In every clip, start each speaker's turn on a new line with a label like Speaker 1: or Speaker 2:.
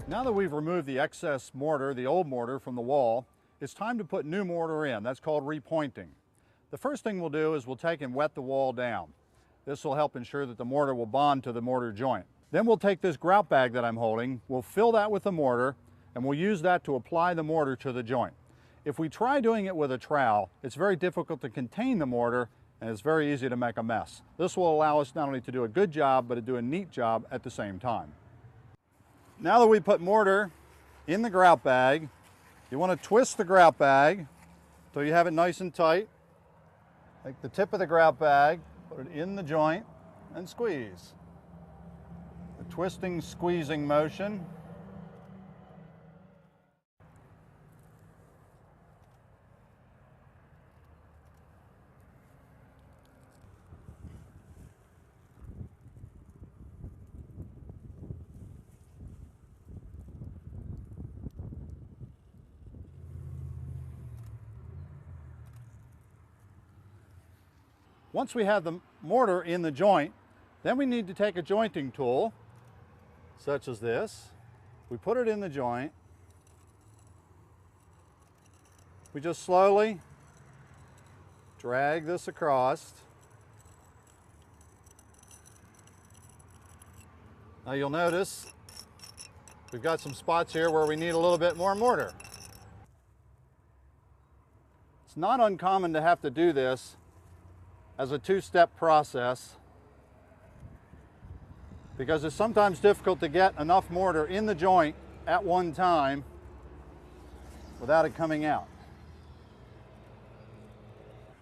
Speaker 1: Now that we've removed the excess mortar, the old mortar, from the wall, it's time to put new mortar in. That's called repointing. The first thing we'll do is we'll take and wet the wall down. This will help ensure that the mortar will bond to the mortar joint. Then we'll take this grout bag that I'm holding, we'll fill that with the mortar, and we'll use that to apply the mortar to the joint. If we try doing it with a trowel, it's very difficult to contain the mortar and it's very easy to make a mess. This will allow us not only to do a good job, but to do a neat job at the same time. Now that we put mortar in the grout bag, you want to twist the grout bag until you have it nice and tight. Take the tip of the grout bag, put it in the joint, and squeeze. The twisting, squeezing motion. Once we have the mortar in the joint, then we need to take a jointing tool, such as this. We put it in the joint. We just slowly drag this across. Now you'll notice we've got some spots here where we need a little bit more mortar. It's not uncommon to have to do this as a two-step process because it's sometimes difficult to get enough mortar in the joint at one time without it coming out.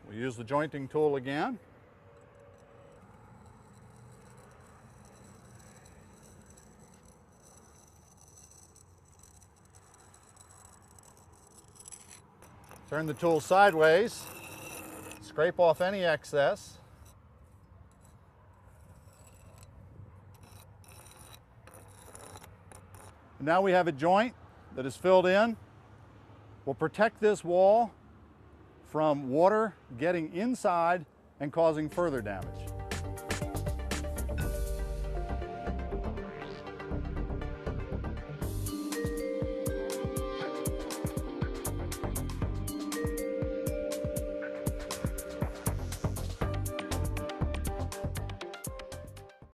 Speaker 1: We use the jointing tool again. Turn the tool sideways. Scrape off any excess. And now we have a joint that is filled in. We'll protect this wall from water getting inside and causing further damage.